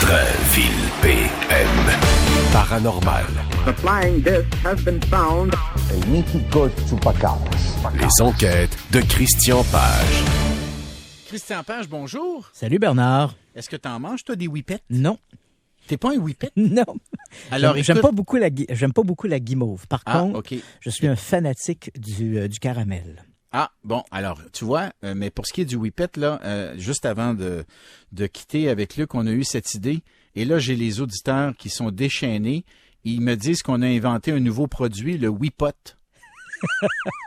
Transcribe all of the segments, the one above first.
Drainville PM. Paranormal. The flying disc has been found. Mítico Chupacabras. Les enquêtes de Christian Page. Christian Page, bonjour. Salut Bernard. Est-ce que t'en manges, toi, des whippets? Non. T'es pas un whippet? Non. Alors, j'aime pas beaucoup la guimauve. Par contre, OK. je suis un fanatique du caramel. Ah, bon, alors, tu vois, mais pour ce qui est du whippet, là, juste avant de quitter avec Luc, on a eu cette idée. Et là, j'ai les auditeurs qui sont déchaînés. Ils me disent qu'on a inventé un nouveau produit, le Whippot.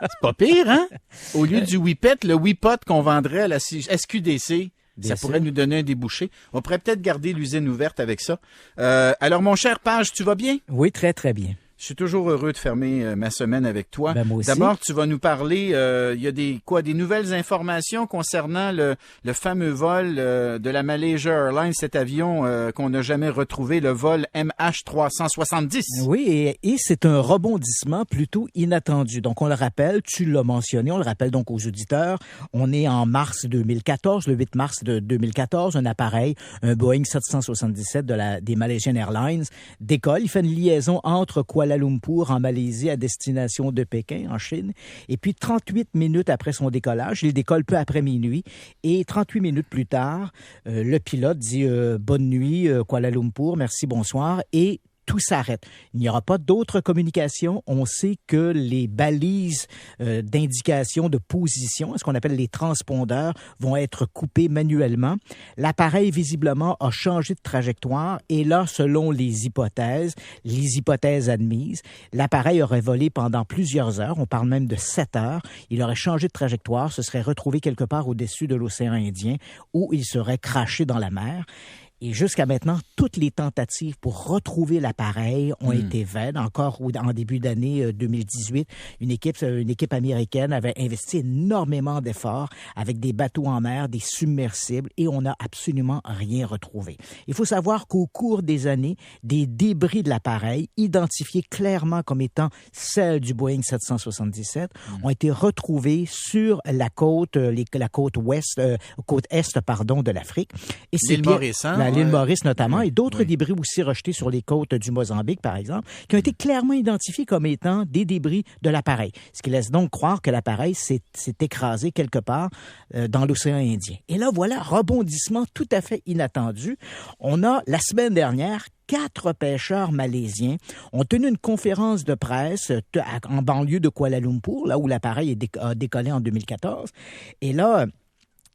C'est pas pire, hein? Au lieu du whippet, le Whippot qu'on vendrait à la SQDC, ça pourrait nous donner un débouché. On pourrait peut-être garder l'usine ouverte avec ça. Alors, mon cher Page, tu vas bien? Oui, très, très bien. Je suis toujours heureux de fermer ma semaine avec toi. Ben, moi aussi. D'abord, tu vas nous parler, il y a des nouvelles informations concernant le fameux vol de la Malaysia Airlines, cet avion qu'on n'a jamais retrouvé, le vol MH370. Oui, et c'est un rebondissement plutôt inattendu. Donc, on le rappelle, tu l'as mentionné, on le rappelle donc aux auditeurs, on est en mars 2014, le 8 mars de 2014, un appareil, un Boeing 777 des Malaysian Airlines, décolle, il fait une liaison entre Kuala Lumpur en Malaisie à destination de Pékin en Chine. Et puis 38 minutes après son décollage, il décolle peu après minuit. Et 38 minutes plus tard, le pilote dit bonne nuit Kuala Lumpur, merci, bonsoir. Et tout s'arrête. Il n'y aura pas d'autres communications. On sait que les balises d'indication de position, ce qu'on appelle les transpondeurs, vont être coupées manuellement. L'appareil, visiblement, a changé de trajectoire. Et là, selon les hypothèses admises, l'appareil aurait volé pendant plusieurs heures. On parle même de 7 heures. Il aurait changé de trajectoire, se serait retrouvé quelque part au-dessus de l'océan Indien où il serait crashé dans la mer. Et jusqu'à maintenant, toutes les tentatives pour retrouver l'appareil ont été vaines. Encore en début d'année 2018, une équipe américaine avait investi énormément d'efforts avec des bateaux en mer, des submersibles, et on n'a absolument rien retrouvé. Il faut savoir qu'au cours des années, des débris de l'appareil, identifiés clairement comme étant celles du Boeing 777, ont été retrouvés sur la côte est de l'Afrique. Et c'est l'île Maurice, hein? L'île Maurice notamment, et d'autres débris aussi rejetés sur les côtes du Mozambique, par exemple, qui ont été clairement identifiés comme étant des débris de l'appareil. Ce qui laisse donc croire que l'appareil s'est écrasé quelque part dans l'océan Indien. Et là, voilà, rebondissement tout à fait inattendu. On a, la semaine dernière, 4 pêcheurs malaisiens ont tenu une conférence de presse en banlieue de Kuala Lumpur, là où l'appareil a décollé en 2014. Et là,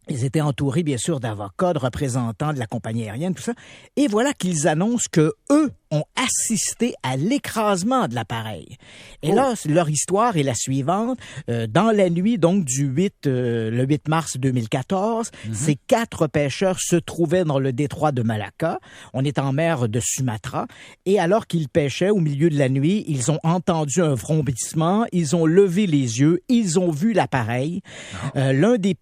ils étaient entourés, bien sûr, d'avocats, de représentants de la compagnie aérienne, tout ça. Et voilà qu'ils annoncent que eux ont assisté à l'écrasement de l'appareil. Et là, leur histoire est la suivante. Dans la nuit, donc, le 8 mars 2014, ces 4 pêcheurs se trouvaient dans le détroit de Malacca. On est en mer de Sumatra. Et alors qu'ils pêchaient au milieu de la nuit, ils ont entendu un vrombissement, ils ont levé les yeux, ils ont vu l'appareil. L'un des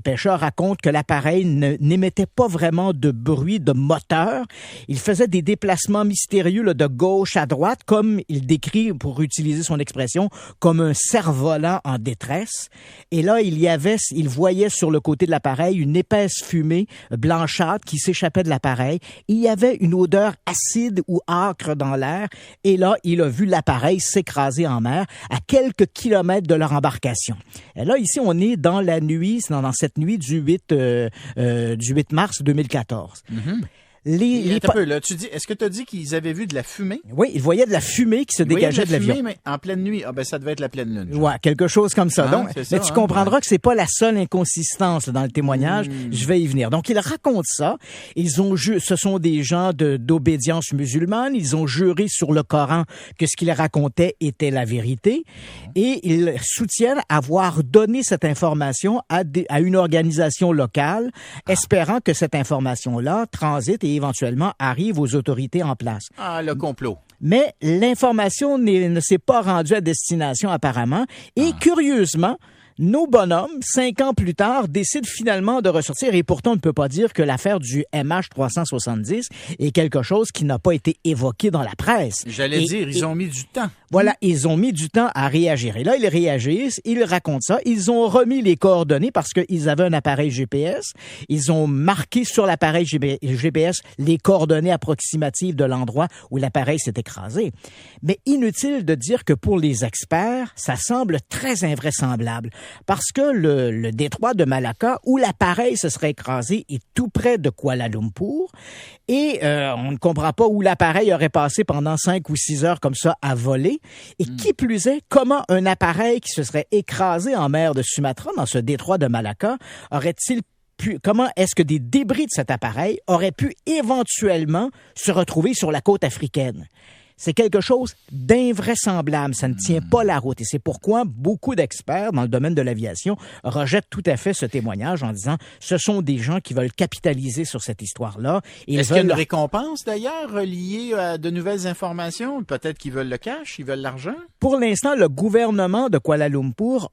pêcheurs raconte que l'appareil n'émettait pas vraiment de bruit de moteur. Il faisait des déplacements mystérieux là, de gauche à droite, comme il décrit, pour utiliser son expression, comme un cerf-volant en détresse. Et là, il voyait sur le côté de l'appareil une épaisse fumée blanchâtre qui s'échappait de l'appareil. Il y avait une odeur acide ou âcre dans l'air. Et là, il a vu l'appareil s'écraser en mer à quelques kilomètres de leur embarcation. Et là, ici, on est dans la nuit, dans cette nuit du 8 mars 2014. Est-ce que tu as dit qu'ils avaient vu de la fumée? Oui, ils voyaient de la fumée qui se dégageait de l'avion. Mais en pleine nuit, ça devait être la pleine lune. Ouais, quelque chose comme ça. Donc, mais tu comprendras que c'est pas la seule inconsistance dans le témoignage. Je vais y venir. Donc, ils racontent ça. Ce sont des gens d'obédience musulmane. Ils ont juré sur le Coran que ce qu'ils racontaient était la vérité. Et ils soutiennent avoir donné cette information à une organisation locale, espérant que cette information-là transite et éventuellement arrive aux autorités en place. Ah, le complot. Mais l'information ne s'est pas rendue à destination apparemment. Et curieusement, nos bonhommes, 5 ans plus tard, décident finalement de ressortir. Et pourtant, on ne peut pas dire que l'affaire du MH370 est quelque chose qui n'a pas été évoqué dans la presse. Ils ont mis du temps. Voilà, ils ont mis du temps à réagir. Et là, ils réagissent, ils racontent ça. Ils ont remis les coordonnées parce qu'ils avaient un appareil GPS. Ils ont marqué sur l'appareil GPS les coordonnées approximatives de l'endroit où l'appareil s'est écrasé. Mais inutile de dire que pour les experts, ça semble très invraisemblable. Parce que le détroit de Malacca, où l'appareil se serait écrasé, est tout près de Kuala Lumpur. Et on ne comprend pas où l'appareil aurait passé pendant 5 ou 6 heures comme ça à voler. Et qui plus est, comment un appareil qui se serait écrasé en mer de Sumatra, dans ce détroit de Malacca, comment est-ce que des débris de cet appareil auraient pu éventuellement se retrouver sur la côte africaine? C'est quelque chose d'invraisemblable. Ça ne tient pas la route. Et c'est pourquoi beaucoup d'experts dans le domaine de l'aviation rejettent tout à fait ce témoignage en disant ce sont des gens qui veulent capitaliser sur cette histoire-là. Est-ce qu'il y a une récompense d'ailleurs liée à de nouvelles informations? Peut-être qu'ils veulent le cash, ils veulent l'argent? Pour l'instant, le gouvernement de Kuala Lumpur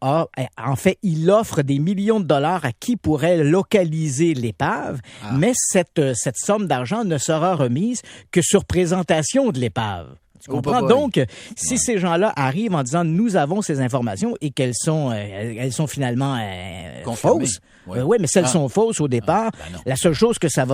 il offre des millions de dollars à qui pourrait localiser l'épave, mais cette somme d'argent ne sera remise que sur présentation de l'épave. Tu comprends? Donc, si ces gens-là arrivent en disant nous avons ces informations et qu'elles sont finalement fausses. Oui, mais si elles sont fausses au départ, la seule chose que ça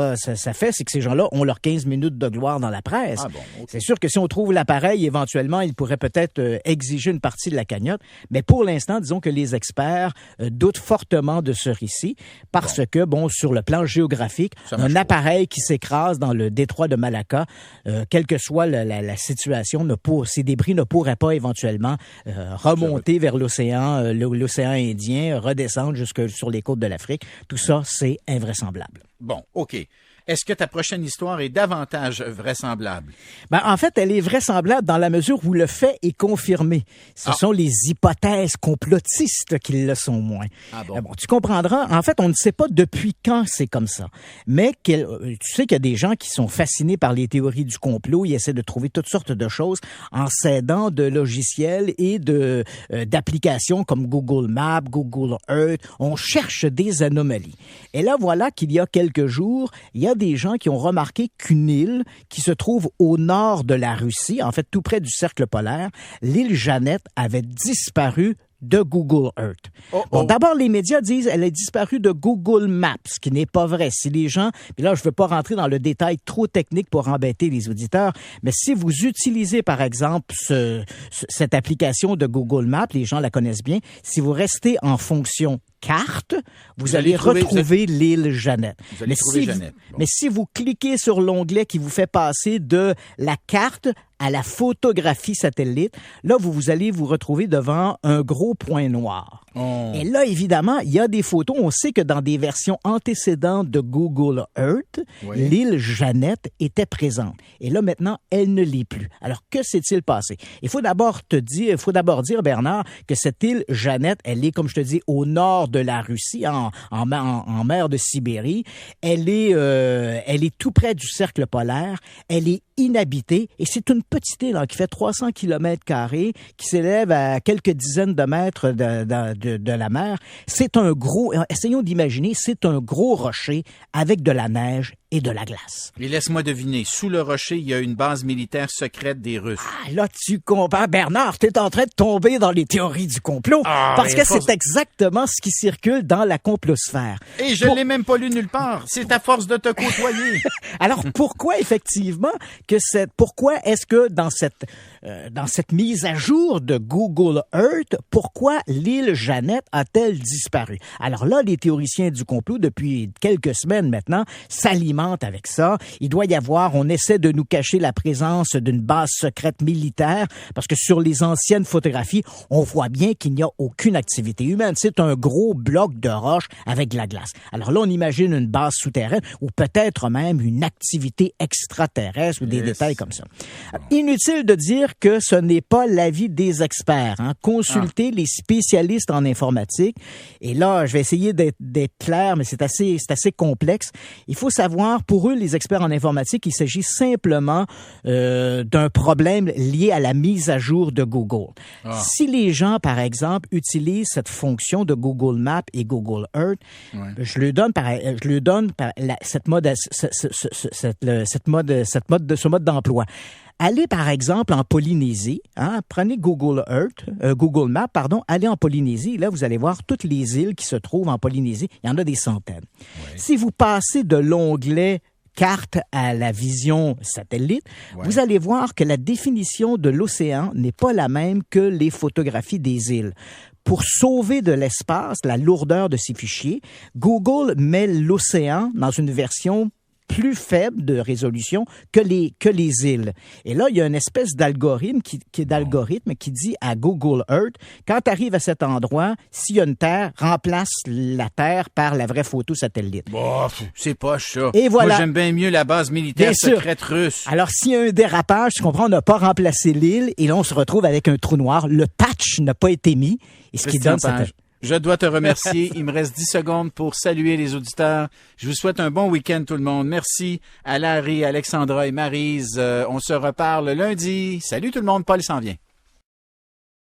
fait, c'est que ces gens-là ont leurs 15 minutes de gloire dans la presse. C'est sûr que si on trouve l'appareil, éventuellement, ils pourraient peut-être exiger une partie de la cagnotte. Mais pour l'instant, disons que les experts doutent fortement de ce récit parce que, sur le plan géographique, un appareil qui s'écrase dans le détroit de Malacca, quelle que soit la situation, ces débris ne pourraient pas éventuellement remonter vers l'océan Indien, redescendre jusque sur les côtes de l'Afrique. Tout ça, c'est invraisemblable. Bon, OK. Est-ce que ta prochaine histoire est davantage vraisemblable? En fait, elle est vraisemblable dans la mesure où le fait est confirmé. Ce sont les hypothèses complotistes qui le sont moins. Tu comprendras. En fait, on ne sait pas depuis quand c'est comme ça. Mais tu sais qu'il y a des gens qui sont fascinés par les théories du complot. Ils essaient de trouver toutes sortes de choses en s'aidant de logiciels et d'applications comme Google Maps, Google Earth. On cherche des anomalies. Et là, voilà qu'il y a quelques jours, il y a des gens qui ont remarqué qu'une île qui se trouve au nord de la Russie, en fait tout près du cercle polaire, l'île Jeannette avait disparu de Google Earth. D'abord, les médias disent elle a disparu de Google Maps, ce qui n'est pas vrai. Si les gens, puis là, je ne veux pas rentrer dans le détail trop technique pour embêter les auditeurs, mais si vous utilisez, par exemple, cette application de Google Maps, les gens la connaissent bien, si vous restez en fonction carte, vous allez retrouver l'île Jeannette. Mais si vous cliquez sur l'onglet qui vous fait passer de la carte à la photographie satellite, là, vous allez vous retrouver devant un gros point noir. Et là, évidemment, il y a des photos. On sait que dans des versions antécédentes de Google Earth, l'île Jeannette était présente. Et là, maintenant, elle ne l'est plus. Alors, que s'est-il passé? Il faut d'abord dire, Bernard, que cette île Jeannette, elle est, comme je te dis, au nord de la Russie, en mer de Sibérie. Elle est tout près du cercle polaire. Elle est inhabitée et c'est une petite île qui fait 300 km², qui s'élève à quelques dizaines de mètres de la mer. C'est un gros, essayons d'imaginer, c'est un gros rocher avec de la neige et de la glace. Et laisse-moi deviner, sous le rocher, il y a une base militaire secrète des Russes. Là, tu comprends, Bernard, t'es en train de tomber dans les théories du complot, parce que c'est exactement ce qui circule dans la complosphère. Et je l'ai même pas lu nulle part. C'est à force de te côtoyer. Alors, pourquoi effectivement pourquoi est-ce que dans cette mise à jour de Google Earth, pourquoi l'île Jeannette a-t-elle disparu? Alors là, les théoriciens du complot, depuis quelques semaines maintenant, s'alimentent avec ça. Il doit y avoir, on essaie de nous cacher la présence d'une base secrète militaire, parce que sur les anciennes photographies, on voit bien qu'il n'y a aucune activité humaine. C'est un gros bloc de roche avec de la glace. Alors là, on imagine une base souterraine, ou peut-être même une activité extraterrestre, ou des détails comme ça. Inutile de dire que ce n'est pas l'avis des experts. Consultez les spécialistes en informatique. Et là, je vais essayer d'être clair, mais c'est assez complexe. Il faut savoir voir, pour eux, les experts en informatique, il s'agit simplement d'un problème lié à la mise à jour de Google. Ah. Si les gens, par exemple, utilisent cette fonction de Google Maps et Google Earth, je leur donne ce mode d'emploi. Allez, par exemple, en Polynésie, prenez Google Maps, allez en Polynésie, là, vous allez voir toutes les îles qui se trouvent en Polynésie. Il y en a des centaines. Ouais. Si vous passez de l'onglet carte à la vision satellite, vous allez voir que la définition de l'océan n'est pas la même que les photographies des îles. Pour sauver de l'espace, la lourdeur de ces fichiers, Google met l'océan dans une version plus faible de résolution que les îles. Et là, il y a une espèce d'algorithme qui dit à Google Earth, quand tu arrives à cet endroit, s'il y a une terre, remplace la terre par la vraie photo satellite. C'est poche, ça. Et voilà. Moi, j'aime bien mieux la base militaire secrète russe. Alors, s'il y a un dérapage, tu comprends, on n'a pas remplacé l'île et là, on se retrouve avec un trou noir. Le patch n'a pas été mis. Et ce qui donne cette... Je dois te remercier. Il me reste 10 secondes pour saluer les auditeurs. Je vous souhaite un bon week-end, tout le monde. Merci à Larry, Alexandra et Maryse. On se reparle lundi. Salut tout le monde. Paul s'en vient.